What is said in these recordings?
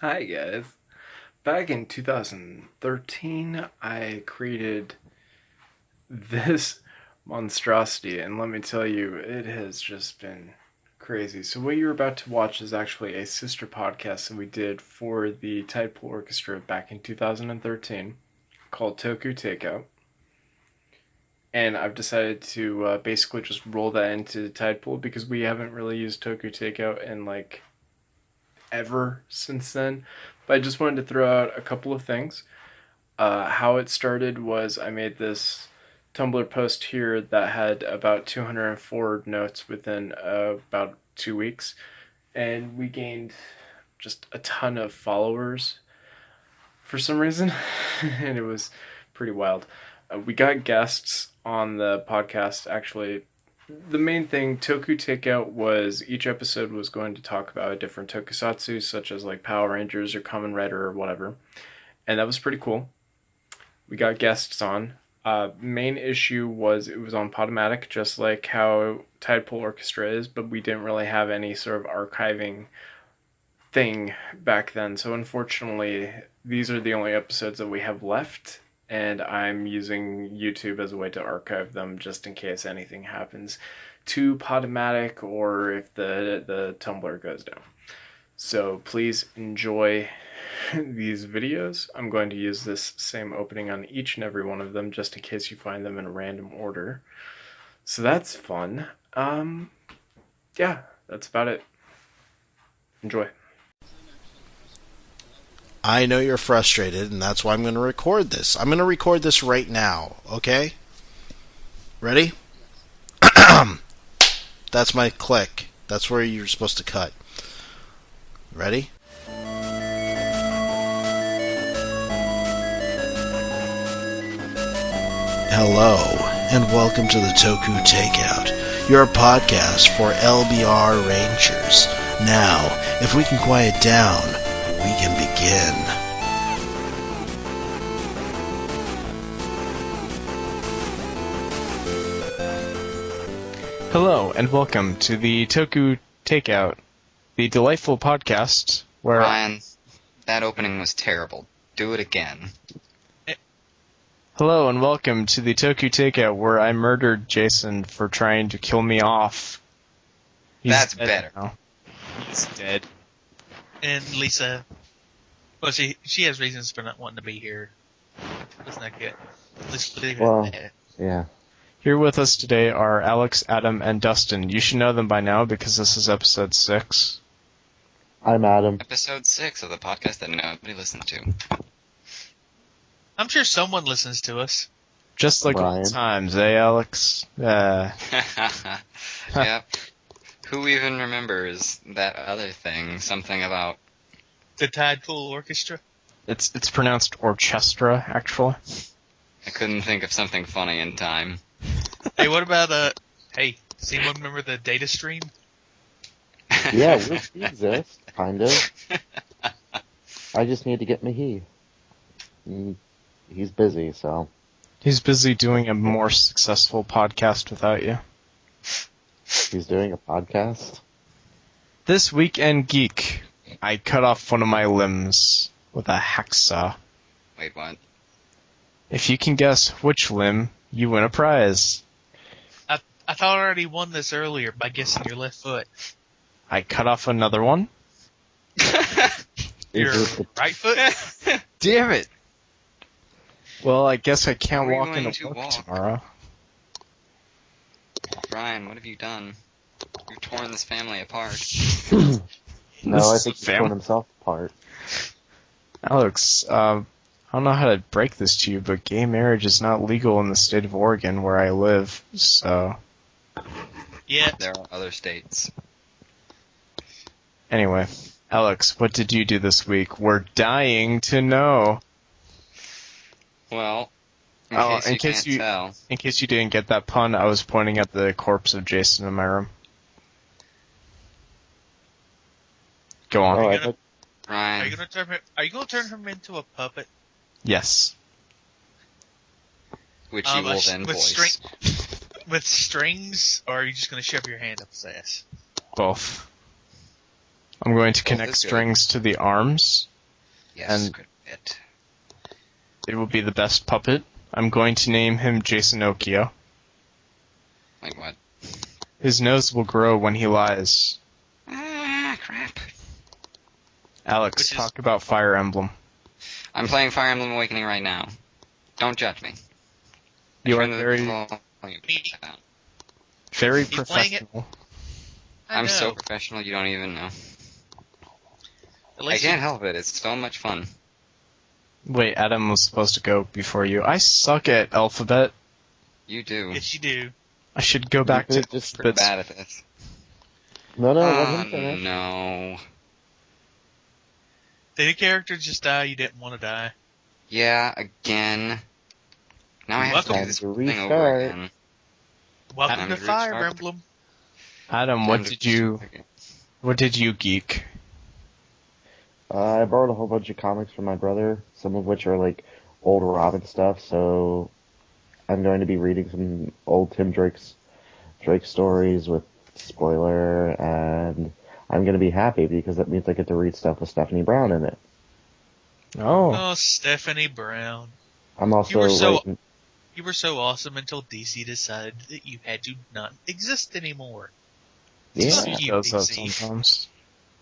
Hi guys. Back in 2013, I created this monstrosity, and let me tell you, it has just been crazy. So what you're about to watch is actually a sister podcast that we did for the Tidepool Orchestra back in 2013 called Toku Takeout. And I've decided to basically just roll that into Tidepool because we haven't really used Toku Takeout in ever since then. But I just wanted to throw out a couple of things. How it started was I made this Tumblr post here that had about 204 notes within about 2 weeks, and we gained just a ton of followers for some reason, and it was pretty wild. We got guests on the podcast, actually. The main thing, Toku Takeout, was each episode was going to talk about a different tokusatsu, such as like Power Rangers or Kamen Rider or whatever. And that was pretty cool. We got guests on. Main issue was it was on Podomatic, just like how Tidepool Orchestra is, but we didn't really have any sort of archiving thing back then. So unfortunately, these are the only episodes that we have left. And I'm using YouTube as a way to archive them just in case anything happens to Podomatic or if the Tumblr goes down. So please enjoy these videos. I'm going to use this same opening on each and every one of them just in case you find them in a random order. So that's fun. Yeah, that's about it. Enjoy. I know you're frustrated, and that's why I'm going to record this. I'm going to record this right now, okay? Ready? That's my click. That's where you're supposed to cut. Ready? Hello, and welcome to the Toku Takeout, your podcast for LBR Rangers. Now, if we can quiet down, we can begin. Hello, and welcome to the Toku Takeout, the delightful podcast where... Ryan, that opening was terrible. Do it again. Hello, and welcome to the Toku Takeout, where I murdered Jason for trying to kill me off. That's better. Now. He's dead. And Lisa, well, she has reasons for not wanting to be here. Let's not get. Let's leave it at that. Yeah. Here with us today are Alex, Adam, and Dustin. You should know them by now because this is episode 6. I'm Adam. Episode 6 of the podcast that nobody listens to. I'm sure someone listens to us. Just like Brian. old times, eh, Alex? Yep. Who even remembers that other thing? Something about... The Tidepool Orchestra. It's pronounced orchestra, actually. I couldn't think of something funny in time. Hey, what about Hey, does anyone remember the data stream? Yeah, we exist, kind of. I just need to get Mahi. He's busy, so... He's busy doing a more successful podcast without you. He's doing a podcast? This Weekend Geek, I cut off one of my limbs with a hacksaw. Wait, what? If you can guess which limb, you win a prize. I thought I already won this earlier by guessing your left foot. I cut off another one. Your right foot? Damn it! Well, I guess I can't Where are you walk going into to work walk? tomorrow. Brian, what have you done? You've torn this family apart. No, This I is think a he's torn himself apart. Alex, I don't know how to break this to you, but gay marriage is not legal in the state of Oregon where I live, so... Yeah. There are other states. Anyway, Alex, what did you do this week? We're dying to know. Well, in case you can't tell... In case you didn't get that pun, I was pointing at the corpse of Jason in my room. Go on. Oh, Are I you gonna, thought- Ryan, are you gonna turn him into a puppet? Yes. which you will then with voice. with strings, or are you just gonna shove your hand up his ass? Both. I'm going to connect is good. strings to the arms Yes, And- good bit. It will be the best puppet. I'm going to name him Jason Okio. Like what? His nose will grow when he lies. Ah, crap. Alex, Which is- talk about Fire Emblem. I'm playing Fire Emblem Awakening right now. Don't judge me. You are Turn the very, volume down. very He's playing it. professional. I'm know. so professional you don't even know. At I least can't help it. It's so much fun. Wait, Adam was supposed to go before you. I suck at alphabet. You do. Yes, you do. I should go back to could've just Pretty alphabets. bad at this. No, let Oh, him finish. no. Did a character just die? You didn't want to die. Yeah, again. Now I have to do Welcome this to thing over restart. again. Welcome Time to to Fire restart. Emblem. Adam, Time what to- did you geek? I borrowed a whole bunch of comics from my brother, some of which are like old Robin stuff, so I'm going to be reading some old Tim Drake stories with spoiler, and I'm going to be happy because that means I get to read stuff with Stephanie Brown in it. Oh, Oh, Stephanie Brown. I'm also You were so- writing, You were so awesome until DC decided that you had to not exist anymore. yeah. You does that DC. sometimes.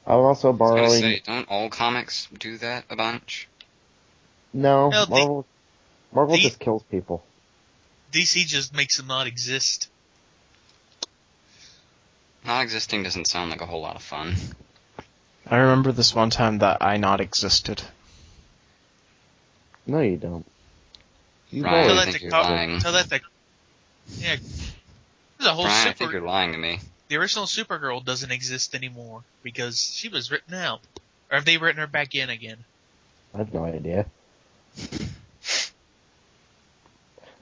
I'm also I was borrowing. gonna say, don't all comics do that a bunch? No, Well, Marvel the- just kills people. DC just makes them not exist. Not existing doesn't sound like a whole lot of fun. I remember this one time that I not existed. No, you don't. You've Right, Tell I always that think to you're co- lying. Tell that to yeah. There's a whole Brian, I think you're super. lying to me. The original Supergirl doesn't exist anymore because she was written out. Or have they written her back in again? I have no idea.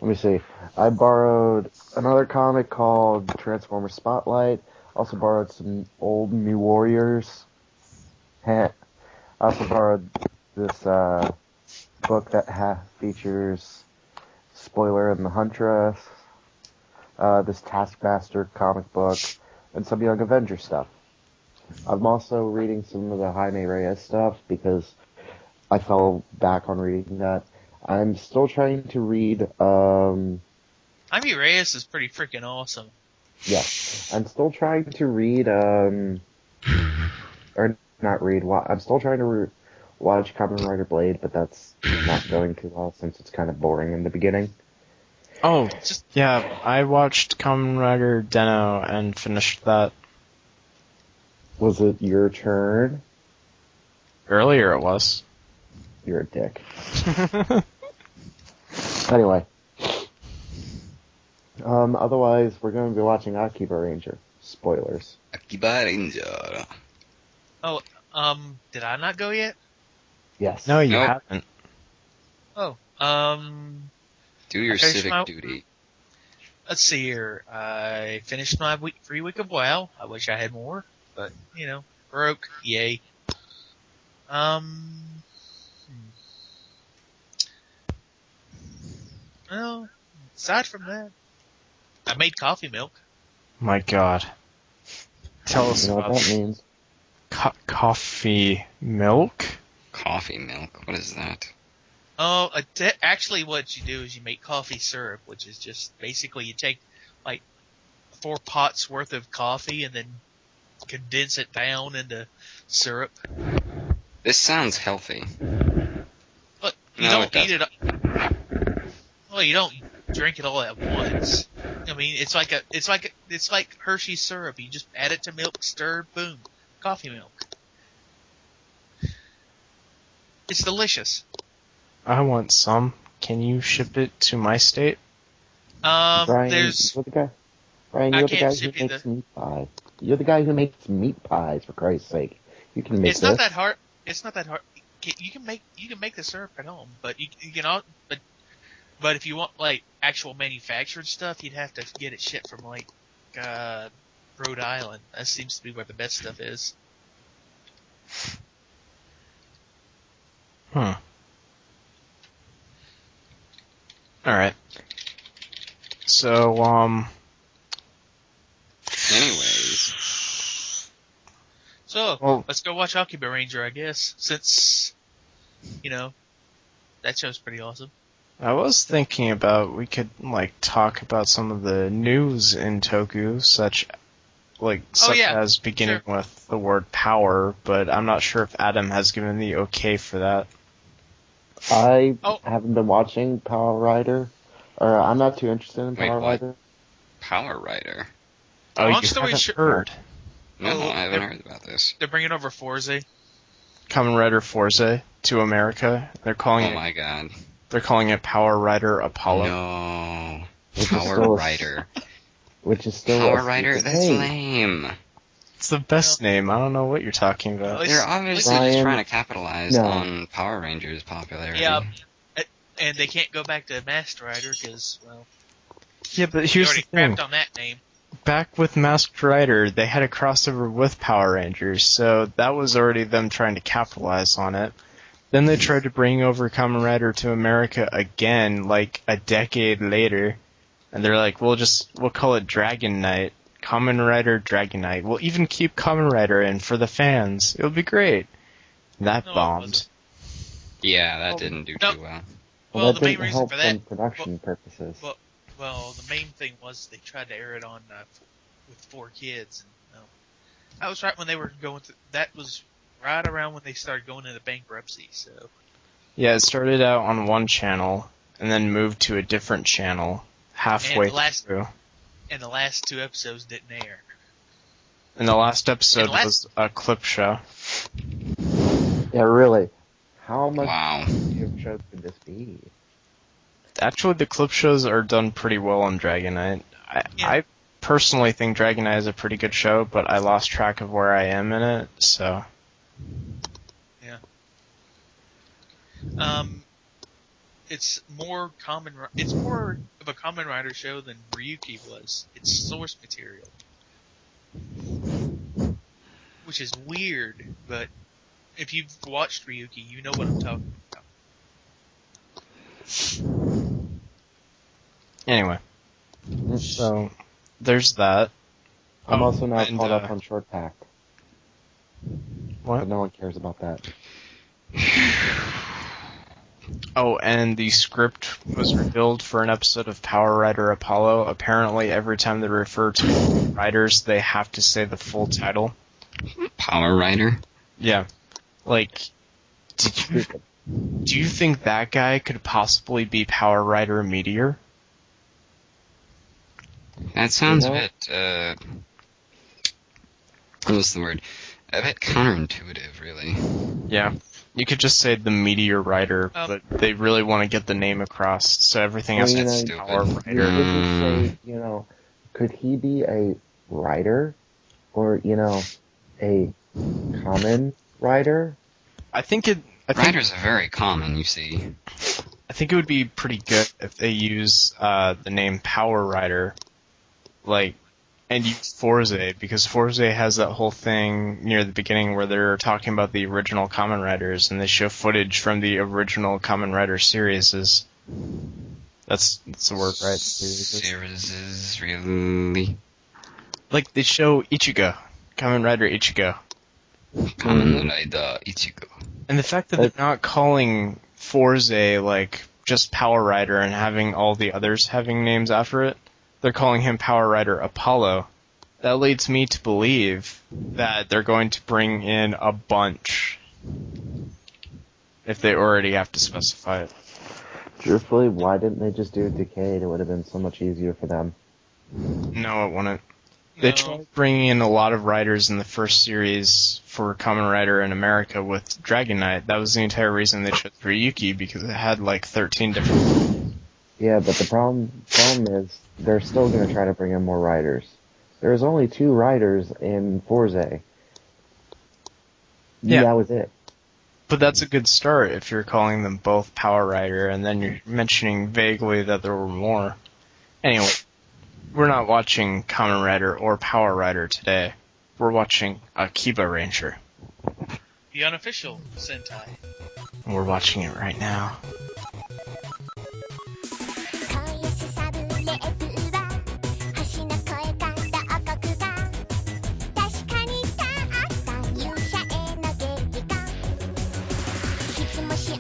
Let me see. I borrowed another comic called Transformers Spotlight. Also borrowed some old New Warriors. I also borrowed this book that features Spoiler and the Huntress. This Taskmaster comic book, and some Young Avengers stuff. I'm also reading some of the Jaime Reyes stuff because I fell back on reading that. I'm still trying to read, Jaime Reyes is pretty freaking awesome. yeah, I'm still trying to read, or not read, I'm still trying to watch Kamen Rider Blade, but that's not going too well since it's kind of boring in the beginning. Oh, Just yeah, I watched Kamen Rider Den-O and finished that. Was it your turn? Earlier it was. You're a dick. Anyway. Otherwise, we're going to be watching Akibaranger. Spoilers. Akibaranger. did I not go yet? Yes. No, you Nope. haven't. Oh, Do your I finished civic my- duty. let's see here. I finished my free week of WoW. I wish I had more, but broke. Yay. Well, aside from that, I made coffee milk. My God. Tell us You know what about that means? coffee milk? Coffee milk. What is that? Oh, actually, what you do is you make coffee syrup, which is just basically you take like 4 pots worth of coffee and then condense it down into syrup. This sounds healthy. But you No, don't it eat it. Well, you don't drink it all at once. I mean, it's like Hershey syrup. You just add it to milk, stir, boom, coffee milk. It's delicious. I want some. Can you ship it to my state? Brian, There's you're the guy. Brian, I you're the can't guy ship who you makes meat pies. You're the guy who makes meat pies. For Christ's sake, you can make it's this. not that hard. It's not that hard. You can make the syrup at home, but you can but if you want like actual manufactured stuff, you'd have to get it shipped from like Rhode Island. That seems to be where the best stuff is. Alright. So, Anyways. So Well- let's go watch Akibaranger, I guess. Since You know, that show's pretty awesome. I was thinking about we could talk about some of the news in Toku, such as beginning with the word power, but I'm not sure if Adam has given the okay for that. I haven't been watching Power Rider, or I'm not too interested in Wait, Power what? Rider. Power Rider. Oh, Long you story haven't short- heard. No, Oh, I haven't heard about this. They're bringing over Forza. Kamen Rider Forza to America. They're calling Oh it. my god. They're calling it Power Rider Apollo. No. Which is Power still a- Rider. Which is still Power a Rider? stupid That's name. lame. It's the best name. I don't know what you're talking about. Well, They're obviously just Ryan- trying to capitalize No. on Power Rangers' popularity. Yeah, and they can't go back to Master Rider because, well, Yeah, but you here's the already thing. crapped on that name. Back with Masked Rider, they had a crossover with Power Rangers, so that was already them trying to capitalize on it. Then they tried to bring over Kamen Rider to America again, like a decade later, and they're like, we'll call it Dragon Knight. Kamen Rider Dragon Knight. We'll even keep Kamen Rider in for the fans. It'll be great. That No, it bombed. wasn't. Yeah, that Well, didn't do no. too well. Well, Well, that the main didn't reason help for that, from production purposes. well, the main thing was they tried to air it on with 4Kids. And, that was right when they were going through. That was right around when they started going into bankruptcy. So Yeah, it started out on one channel, and then moved to a different channel halfway And the last- through. and the last 2 episodes didn't air. And the last episode And last- was a clip show. Yeah, really. How much Wow. of a show could this be? Actually, the clip shows are done pretty well on Dragon Knight. Yeah. I personally think Dragon Knight is a pretty good show, but I lost track of where I am in it, so... It's more common. It's more of a Kamen Rider show than Ryuki was. It's source material, which is weird. But if you've watched Ryuki, you know what I'm talking about. Anyway, so there's that. I'm also now and, caught up on Short Pack, What? but no one cares about that. Oh, and the script was revealed for an episode of Power Rider Apollo. Apparently, every time they refer to riders, they have to say the full title. Power Rider? Yeah. Do you think that guy could possibly be Power Rider Meteor? That sounds You know- a bit, what's the word? A bit counterintuitive, really. Yeah. You could just say the Meteor Rider, Um, but they really want to get the name across, so everything Well, else you is know, Power stupid. You Rider. could just say, could he be a writer? Or, a common writer? I think Riders are very common, you see. I think it would be pretty good if they use the name Power Rider, and use Forza, because Forza has that whole thing near the beginning where they're talking about the original Kamen Riders, and they show footage from the original Kamen Rider series. That's the word, right? Series is really... Like, they show Ichigo, Kamen Rider Ichigo. Kamen Rider Ichigo. And the fact that they're not calling Forza, just Power Rider and having all the others having names after it, they're calling him Power Rider Apollo. That leads me to believe that they're going to bring in a bunch. If they already have to specify it. Truthfully, why didn't they just do a Decade? It would have been so much easier for them. No, it wouldn't. They No. tried bringing in a lot of riders in the first series for Kamen Rider in America with Dragon Knight. That was the entire reason they chose Ryuki, because it had 13 different... Yeah, but the problem is they're still going to try to bring in more writers. There's only 2 writers in Forza. Yeah. That was it. But that's a good start if you're calling them both Power Rider, and then you're mentioning vaguely that there were more. Anyway, we're not watching Kamen Rider or Power Rider today. We're watching Akibaranger. The unofficial Sentai. And we're watching it right now. 返し去るレープは橋の越え方王国が確かに立った勇者への激化いつも幸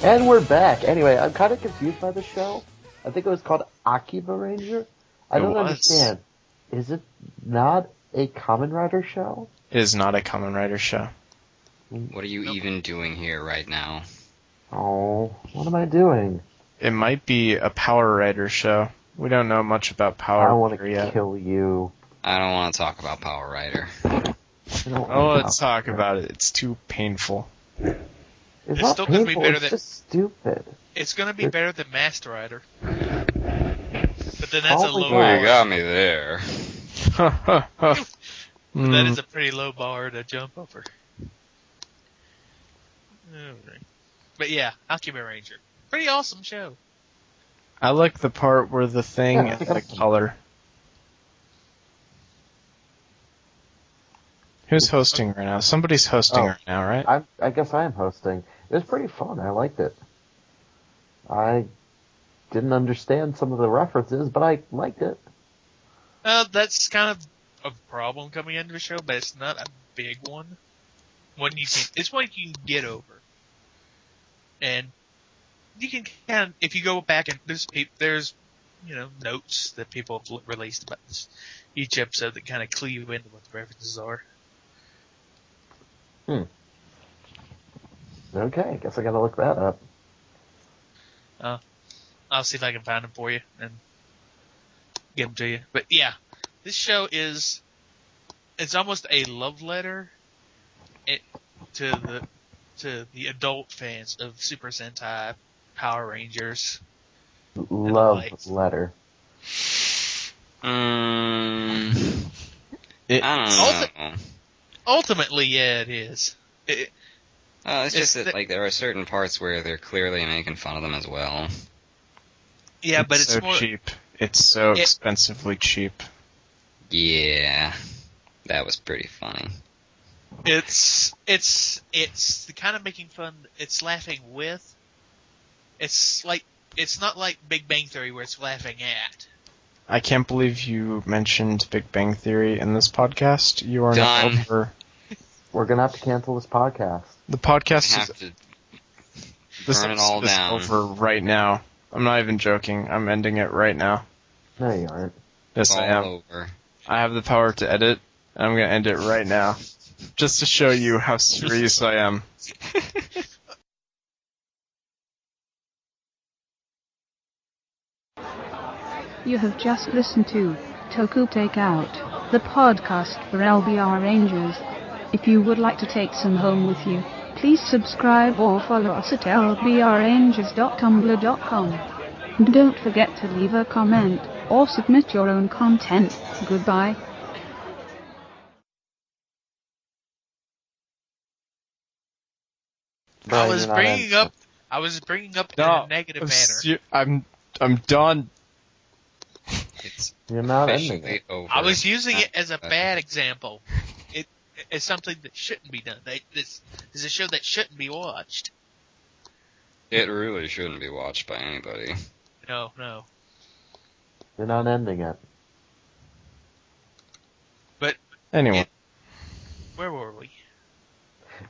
And we're back. Anyway, I'm kind of confused by the show. I think it was called Akibaranger. I don't understand. Is it not a Kamen Rider show? It is not a Kamen Rider show. What are you even doing here right now? Oh, what am I doing? It might be a Power Rider show. We don't know much about Power I want Rider to yet. kill you. I don't want to talk about Power Rider. Oh, let's talk about it. It's too painful. It's It's not still gonna be painful, better it's than- just stupid. It's gonna be better than Master Rider. But then that's a Probably low not. Oh, bar. you got me there. That is a pretty low bar to jump over. Alright. But yeah, Akibaranger. Pretty awesome show. I like the part where the thing Yeah, is the color. Who's hosting right now? Somebody's hosting Oh. right now, right? I guess I am hosting. It was pretty fun. I liked it. I didn't understand some of the references, but I liked it. That's kind of a problem coming into the show, but it's not a big one. It's one you can get over. And you can kind of, if you go back and there's notes that people have released about each episode that kind of clue you into what the references are. Okay, I guess I gotta look that up. I'll see if I can find them for you and get them to you. But yeah, this show it's almost a love letter to the adult fans of Super Sentai, Power Rangers. Love lights. letter. I don't know. Ultimately, yeah, it is. It's just It's that like there are certain parts where they're clearly making fun of them as well. Yeah, but it's so more cheap. It's so expensively cheap. Yeah, that was pretty funny. It's the kind of making fun. It's laughing with. It's not like Big Bang Theory where it's laughing at. I can't believe you mentioned Big Bang Theory in this podcast. You are not Done. over. We're gonna have to cancel this podcast. The podcast Have is to this burn it all episode is down. over right now. I'm not even joking. I'm ending it right now. No, you aren't. Yes, I am. all over. I have the power to edit, and I'm gonna end it right now, just to show you how serious I am. You have just listened to Toku Takeout, the podcast for LBR Rangers. If you would like to take some home with you, please subscribe or follow us at lbrrangers.tumblr.com. And don't forget to leave a comment or submit your own content. Goodbye. Brian, I was you're not bringing up in No, a negative manner. I'm done. It's You're not ending officially it. over. I was using it as a bad example. It's something that shouldn't be done. This is a show that shouldn't be watched. It really shouldn't be watched by anybody. No. You're not ending it. But Anyway, where were we?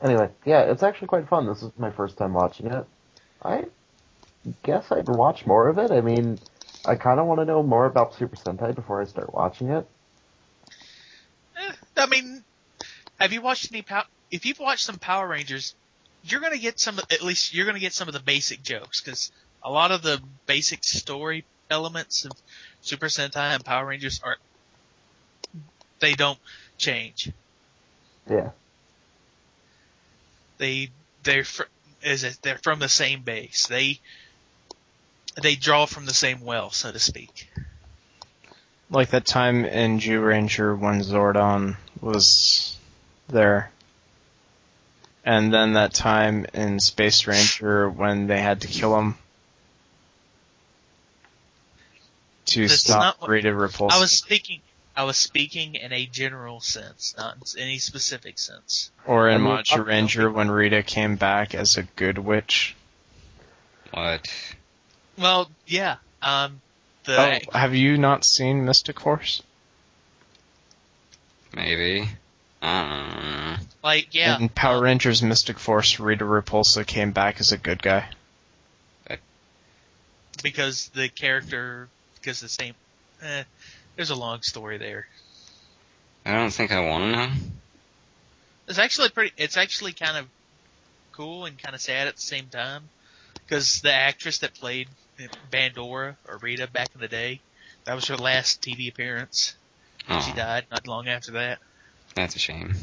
Anyway, yeah, it's actually quite fun. This is my first time watching it. I guess I'd watch more of it. I mean, I kind of want to know more about Super Sentai before I start watching it. I mean, have you watched any if you've watched some Power Rangers, you're gonna get at least you're gonna get some of the basic jokes, because a lot of the basic story elements of Super Sentai and Power Rangers they don't change. Yeah. They're from the same base. They draw from the same well, so to speak. like that time in Jew Ranger when Zordon was there. And then that time in Space Ranger when they had to kill him to That's stop not what- Rita Repulsa. I was speaking in a general sense, not in any specific sense. Or in I mean, Macho Ranger when Rita came back as a good witch. What? Well, yeah. Have you not seen Mystic Force? Maybe. I don't know. Like, yeah. In Power Rangers Mystic Force, Rita Repulsa came back as a good guy. because the the same. There's a long story there. I don't think I want to know. It's actually kind of cool and kind of sad at the same time, because the actress that played Bandora or Rita back in the day, that was her last TV appearance. Oh, She died not long after that. that's a shame.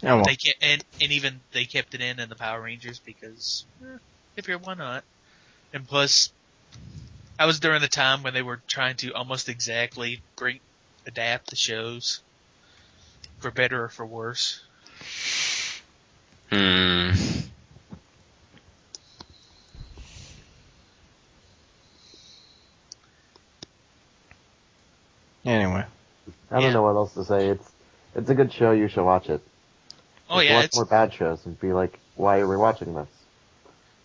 Yeah, well, They kept, and even they kept it in the Power Rangers because why not? And plus, I was during the time when they were trying to almost exactly adapt the shows for better or for worse. anyway. I don't know what else to say. It's a good show. You should watch it. Oh Just yeah, watch more bad shows and be like, why are we watching this?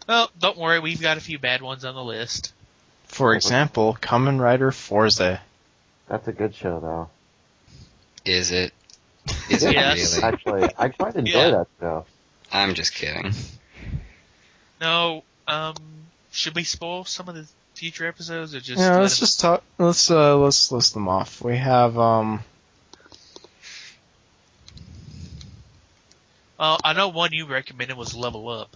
well, don't worry, we've got a few bad ones on the list. For example, Kamen Rider Forza. That's a good show, though. Is it? Is it Yes. really? Actually, I quite enjoy that show. I'm just kidding. No, should we spoil some of the future episodes or just? Yeah, let let's them- just talk. Let's list them off. We have I know one you recommended was Level Up.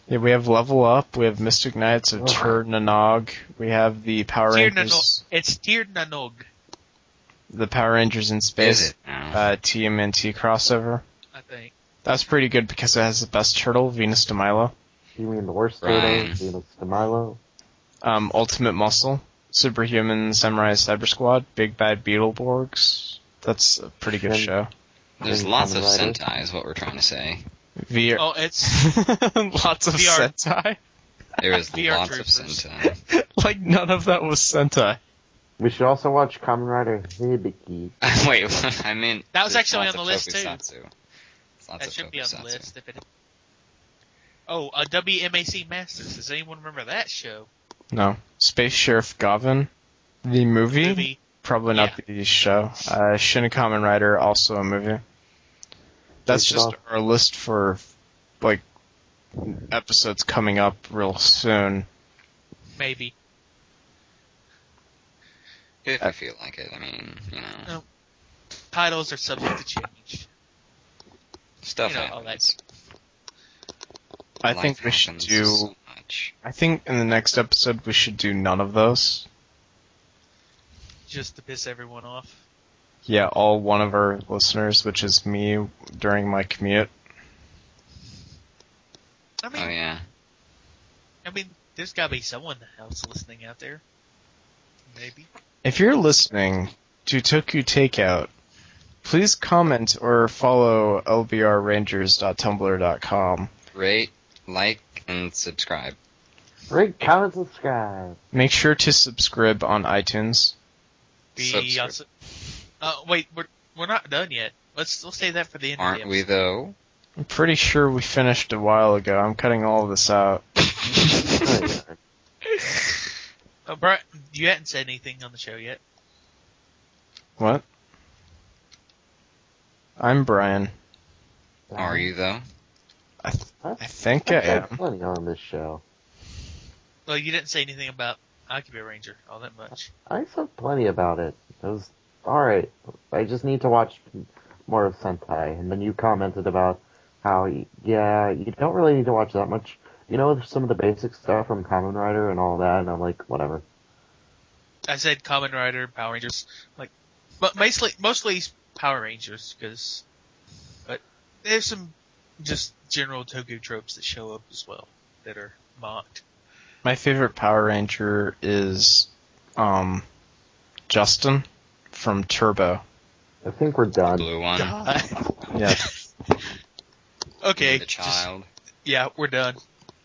Yeah, we have Level Up. We have Mystic Knights of Oh. Tur Nanog. We have the Power Rangers. It's Tir Nanog, The Power Rangers in Space. Is it now? TMNT crossover. I think. That's pretty good because it has the best turtle, Venus de Milo. You mean the worst Ryan. turtle, Venus de Milo? Ultimate Muscle, Superhuman Samurai Cyber Squad, Big Bad Beetleborgs. That's a pretty good And- show. There's Kamen lots of Rider. Sentai is what we're trying to say. VR. Oh, it's Lots of VR. Sentai. There is VR lots Troopers. of Sentai. Like none of that was Sentai. We should also watch Kamen Rider Hibiki. Wait, what? I mean, That was there's actually lots on of the list, too. tokusatsu. There's lots that of should be on the tokusatsu. list if it. Oh, WMAC Masters. Does anyone remember that show? No. Space Sheriff Gavin. The movie? Probably not the show. Shin Kamen Rider, also a movie. That's should just al- our list for, like, episodes coming up real soon. Maybe. If I feel like it, I mean, No. Titles are subject to change. stuff You know, all happens. I Life think we should happens do. so much. I think in the next episode we should do none of those. Just to piss everyone off. Yeah, all one of our listeners, which is me during my commute. I mean, Oh yeah. There's gotta be someone else listening out there. Maybe. If you're listening to Toku Takeout, please comment or follow lbrrangers.tumblr.com. Rate, like, and subscribe. Rate, comment, subscribe. Make sure to subscribe on iTunes. Be Subscribe. also. Wait, we're not done yet. Let's save that for the end. Aren't of the we episode. though? I'm pretty sure we finished a while ago. I'm cutting all of this out. Oh, Brian, you hadn't said anything on the show yet. What? I'm Brian. Are you though? I think I I've said am. plenty on this show. Well, you didn't say anything about Akibaranger all that much. I said plenty about it. It was alright. I just need to watch more of Sentai. And then you commented about how, you don't really need to watch that much. You know, some of the basic stuff from Kamen Rider and all that, and I'm like, whatever. I said Kamen Rider, Power Rangers, but mostly Power Rangers, but there's some just general Toku tropes that show up as well that are mocked. My favorite Power Ranger is Justin from Turbo. I think we're done. Blue one. Yeah. Okay, The child. yeah, we're done.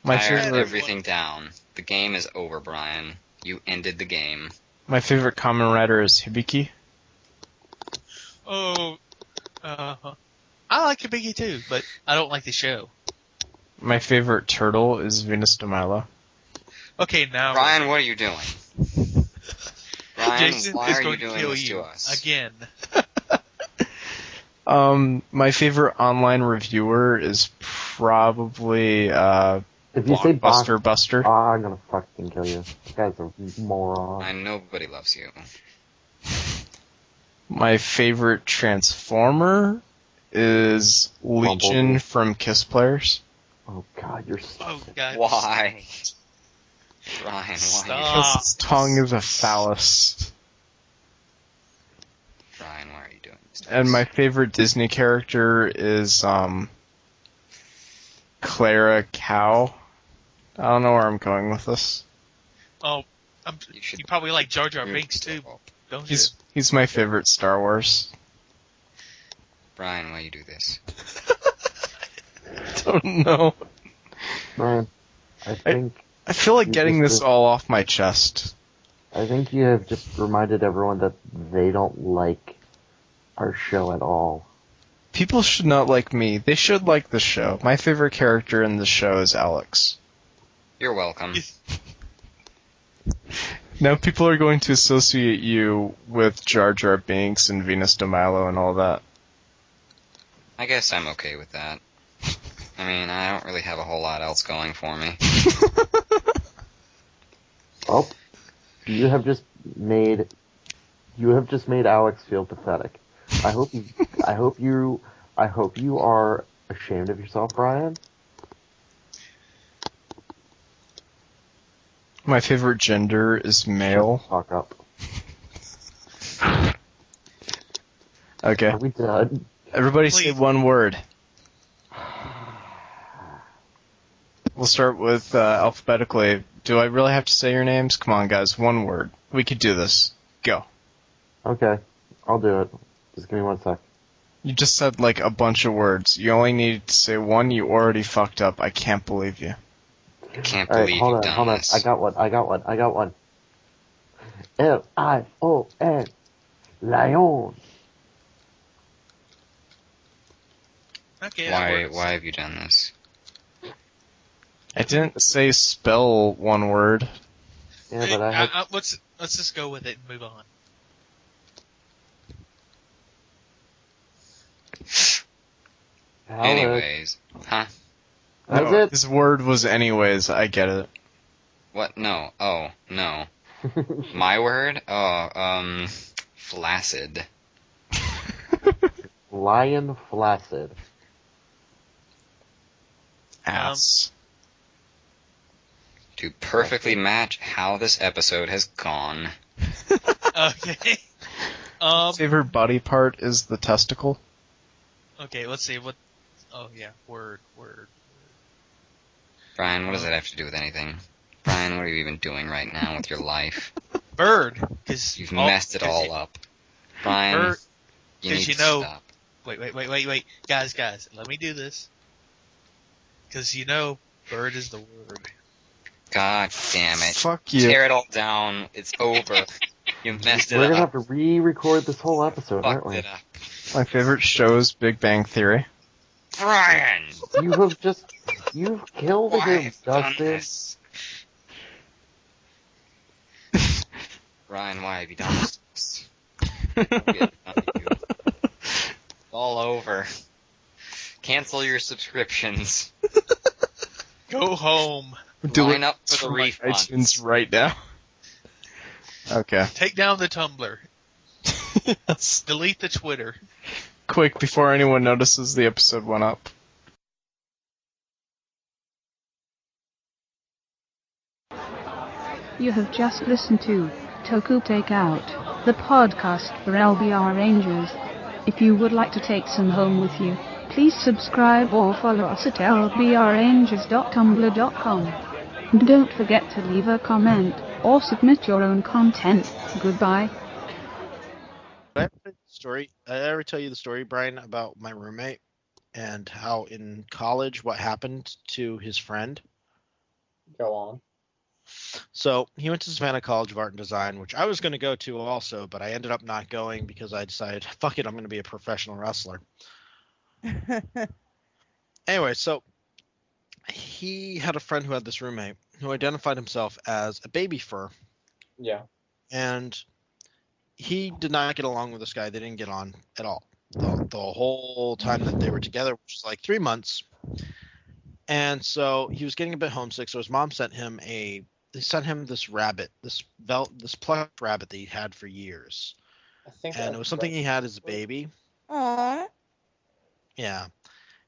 My Tire favorite everything down. The game is over, Brian. You ended the game. my favorite Kamen Rider is Hibiki. Oh, I like Hibiki too, but I don't like the show. My favorite turtle is Venus de Milo. Okay, now Brian, what are you doing? Brian, Jason why is are you going to doing kill this you to us? again. My favorite online reviewer is probably If you say Blockbuster Buster. Oh, I'm gonna fucking kill you. This guy's a moron. And nobody loves you. My favorite Transformer is Legion Bumblebee. from Kiss Players. Oh god, you're so Oh god. Why? Ryan, why? Stop. His tongue is a phallus. Ryan, why are you doing this? And my favorite Disney character is Clara Cow. I don't know where I'm going with this. Oh, you probably like Jar Jar You Binks too, should- don't you? He's my favorite Star Wars. Brian, why you do this? Don't know. Man, I think I feel like You getting just- this all off my chest. I think you have just reminded everyone that they don't like our show at all. People should not like me. They should like the show. My favorite character in the show is Alex. You're welcome. Now people are going to associate you with Jar Jar Binks and Venus de Milo and all that. I guess I'm okay with that. I mean, I don't really have a whole lot else going for me. Oh, you have just made Alex feel pathetic. I hope you are ashamed of yourself, Brian. My favorite gender is male. Talk up. Okay. Are we done? Everybody say Please. one word. We'll start with alphabetically. Do I really have to say your names? Come on, guys. One word. We could do this. Go. Okay, I'll do it. Just give me 1 sec. You just said like a bunch of words. You only needed to say one. You already fucked up. I can't believe you. I can't All right, believe hold you've on, done hold on. this. I got one. Lion. Lion. Okay, that works. Why have you done this? I didn't say spell one word. Yeah, but I had. Let's just go with it and move on. Alex. Anyways. Huh? That's No, it. his word was anyways. I get it. What? No. Oh, no. My word? Oh, flaccid. Lion flaccid. Ass. To perfectly match how this episode has gone. Okay. Favorite body part is the testicle. Okay, let's see what. Oh yeah, word. Brian, what does that have to do with anything? Brian, what are you even doing right now with your life? Bird, because You've messed it all up. Brian, Bird, you 'cause need you to know- stop. Wait, guys, let me do this. Because bird is the word. God damn it. Fuck you. Tear it all down. It's over. You messed it We're gonna up. have to re-record this whole episode, aren't Fucked we? it up. My favorite show is Big Bang Theory. Brian! You've killed Why him, have you done Dustin. this? Ryan, why have you done this? We have done to you. It's all over. Cancel your subscriptions. Go home. Line up for the through my refunds. iTunes right now. Okay. Take down the Tumblr. Yes. Delete the Twitter. Quick, before anyone notices the episode went up. You have just listened to Toku Takeout, the podcast for LBR Rangers. If you would like to take some home with you, please subscribe or follow us at lbrrangers.tumblr.com. And don't forget to leave a comment or submit your own content. Goodbye. Did I ever tell you the story, Brian, about my roommate and how in college what happened to his friend? Go on. So he went to Savannah College of Art and Design, which I was going to go to also, but I ended up not going because I decided, fuck it, I'm going to be a professional wrestler. Anyway, so he had a friend who had this roommate who identified himself as a baby fur, Yeah. and he did not get along with this guy. They didn't get on at all. the whole time that they were together, which was like 3 months. And so he was getting a bit homesick. So his mom sent him this rabbit, this plush rabbit that he had for years. I think And it was something he had as a baby. Aww. Yeah.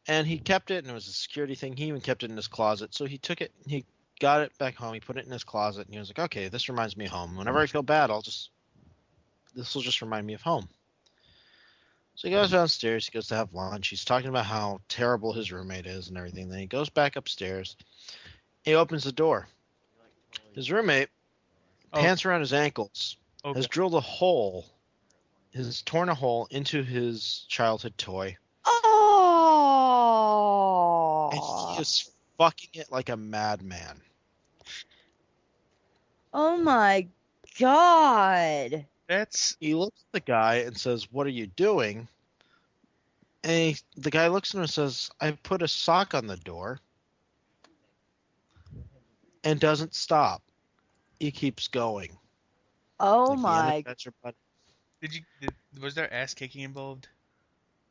And he kept it, and it was a security thing. He even kept it in his closet. So he took it, he got it back home. He put it in his closet, and he was like, okay, this reminds me of home. Whenever I feel bad, this will just remind me of home. So he goes downstairs. He goes to have lunch. He's talking about how terrible his roommate is and everything. Then he goes back upstairs. He opens the door. His roommate, pants around his ankles, has drilled a hole, has torn a hole into his childhood toy. Oh. And he is fucking it like a madman. Oh my god. He looks at the guy and says, "What are you doing?" And the guy looks at him and says, "I put a sock on the door." And doesn't stop. He keeps going. Oh Like my. Was there ass kicking involved?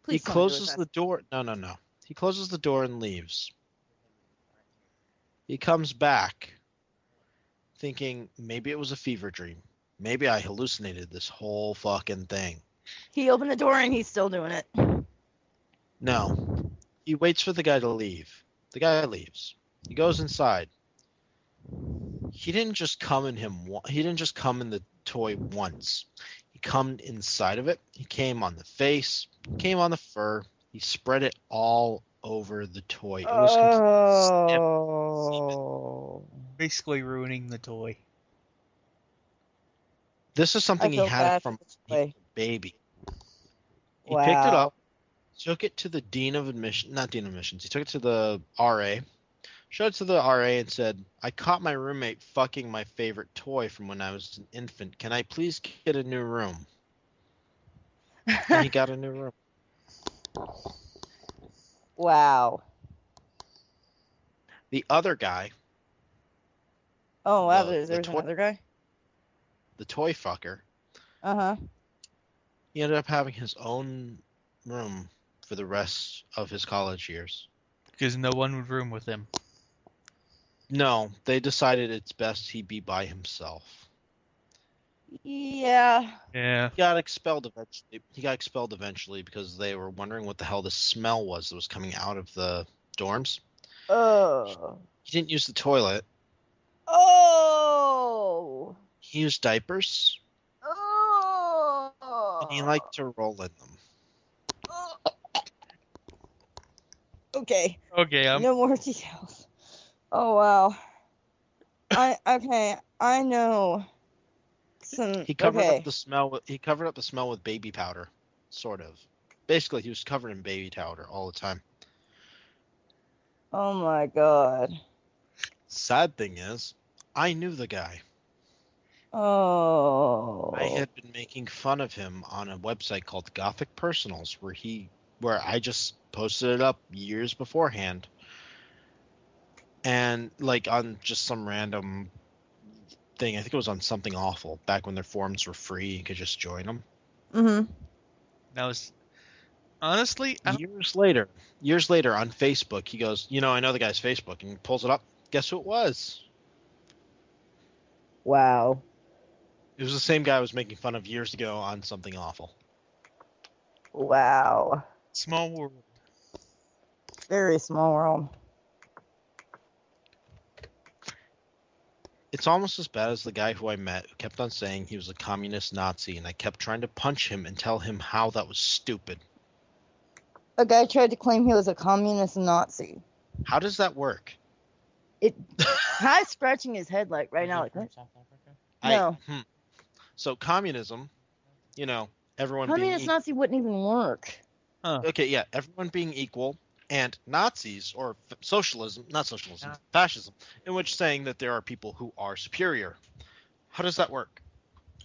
He closes the door. No. He closes the door and leaves. He comes back thinking maybe it was a fever dream. Maybe I hallucinated this whole fucking thing. He opened the door and he's still doing it. No. He waits for the guy to leave. The guy leaves. He goes inside. He didn't just come in the toy once. He came inside of it. He came on the face. He came on the fur. He spread it all over the toy. It was basically ruining the toy. This is something he had from a baby. He picked it up, took it to the dean of admission, not dean of admissions. He took it to the RA, showed it to the RA and said, "I caught my roommate fucking my favorite toy from when I was an infant. Can I please get a new room?" And he got a new room. Wow. The other guy. Oh wow, there's another guy? The toy fucker. Uh-huh. He ended up having his own room for the rest of his college years. Because no one would room with him. No, they decided it's best he be by himself. Yeah. Yeah. He got expelled eventually because they were wondering what the hell the smell was that was coming out of the dorms. Oh. He didn't use the toilet. Oh. He used diapers. Oh. And he liked to roll in them. Okay. Okay. No more details. Oh wow. I know. He covered up the smell. He covered up the smell with baby powder, sort of. Basically, he was covered in baby powder all the time. Oh my god. Sad thing is, I knew the guy. Oh. I had been making fun of him on a website called Gothic Personals, where I just posted it up years beforehand, and like on just some random thing. I think it was on Something Awful, back when their forums were free. You could just join them. Mm-hmm. That was honestly years later on Facebook, he goes, I know the guy's Facebook, and he pulls it up. Guess who it was? Wow. It was the same guy I was making fun of years ago on Something Awful. Wow. Small world. Very small world. It's almost as bad as the guy who I met who kept on saying he was a communist Nazi, and I kept trying to punch him and tell him how that was stupid. A guy tried to claim he was a communist Nazi. How does that work? Guy's scratching his head like right now, like what? No. So communism, everyone communist being Nazi wouldn't even work. Okay, yeah, everyone being equal, and Nazis or fascism, in which saying that there are people who are superior. How does that work?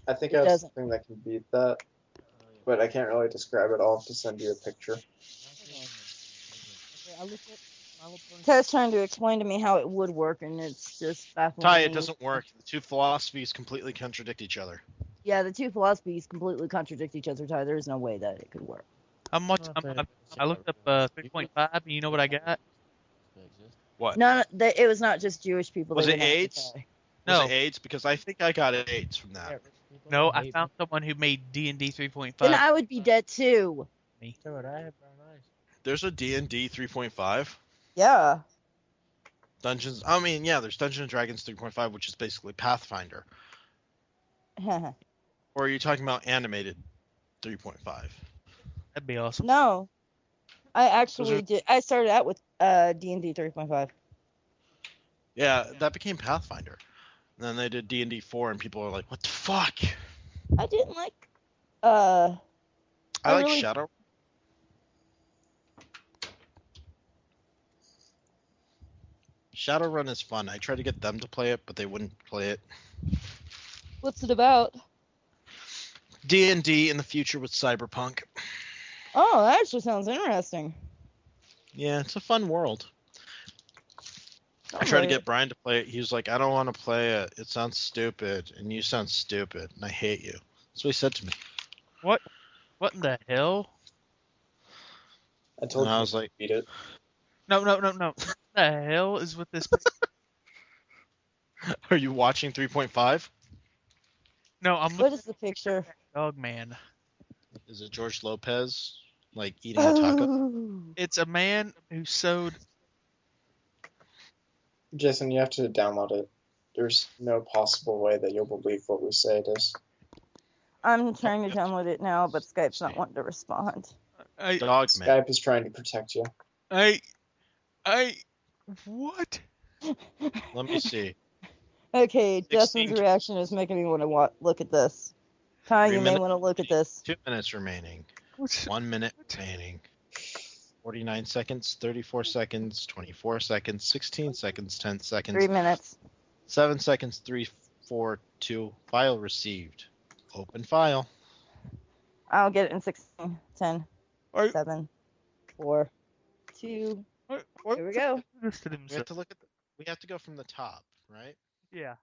I think I have something that can beat that, but I can't really describe it. I'll have to send you a picture. Ty's trying to explain to me how it would work, and it's just baffling. Ty, it doesn't work. The two philosophies completely contradict each other. Yeah, the two philosophies completely contradict each other, Ty. There's no way that it could work. I looked up 3.5, and you know what I got? What? No, it was not just Jewish people. Was they it went after AIDS? Ty. Was No. it AIDS? Because I think I got AIDS from that. No, I found someone who made D&D 3.5. Then I would be dead too. There's a D&D 3.5. Yeah. Dungeons. I mean, yeah, there's Dungeons and Dragons 3.5, which is basically Pathfinder. Or are you talking about animated 3.5? That'd be awesome. No. I actually did. I started out with D&D 3.5. Yeah, that became Pathfinder. And then they did D&D 4, and people are like, "What the fuck?" I didn't like. I like really- Shadow. Shadowrun is fun. I tried to get them to play it, but they wouldn't play it. What's it about? D&D in the future with cyberpunk. Oh, that actually sounds interesting. Yeah, it's a fun world. I I'll tried to play get Brian to play it. He was like, "I don't want to play it. It sounds stupid, and you sound stupid, and I hate you." That's what he said to me. What in the hell? I told And you I was like, beat it. No. What the hell is with this? "Are you watching 3.5? No, I'm What looking is the picture? at Dog Man. Is it George Lopez, like, eating a taco?" Ooh. It's a man who sewed. Jason, you have to download it. There's no possible way that you'll believe what we say it is. I'm trying to download it now, but Skype's not wanting to respond. Dog man. Skype is trying to protect you. What? Let me see. Okay, 16 Justin's reaction is making me want to look at this. Ty, 3 you may minutes. want to look at this. 2 minutes remaining. What's 1 minute remaining. 49 seconds, 34 seconds, 24 seconds, 16 seconds, 10 seconds. 3 minutes. 7 seconds, 3, 4, 2. File received. Open file. I'll get it in 16, 10, Are- 7, 4, 2. Here we go. We have to look at. We have to go from the top, right? Yeah.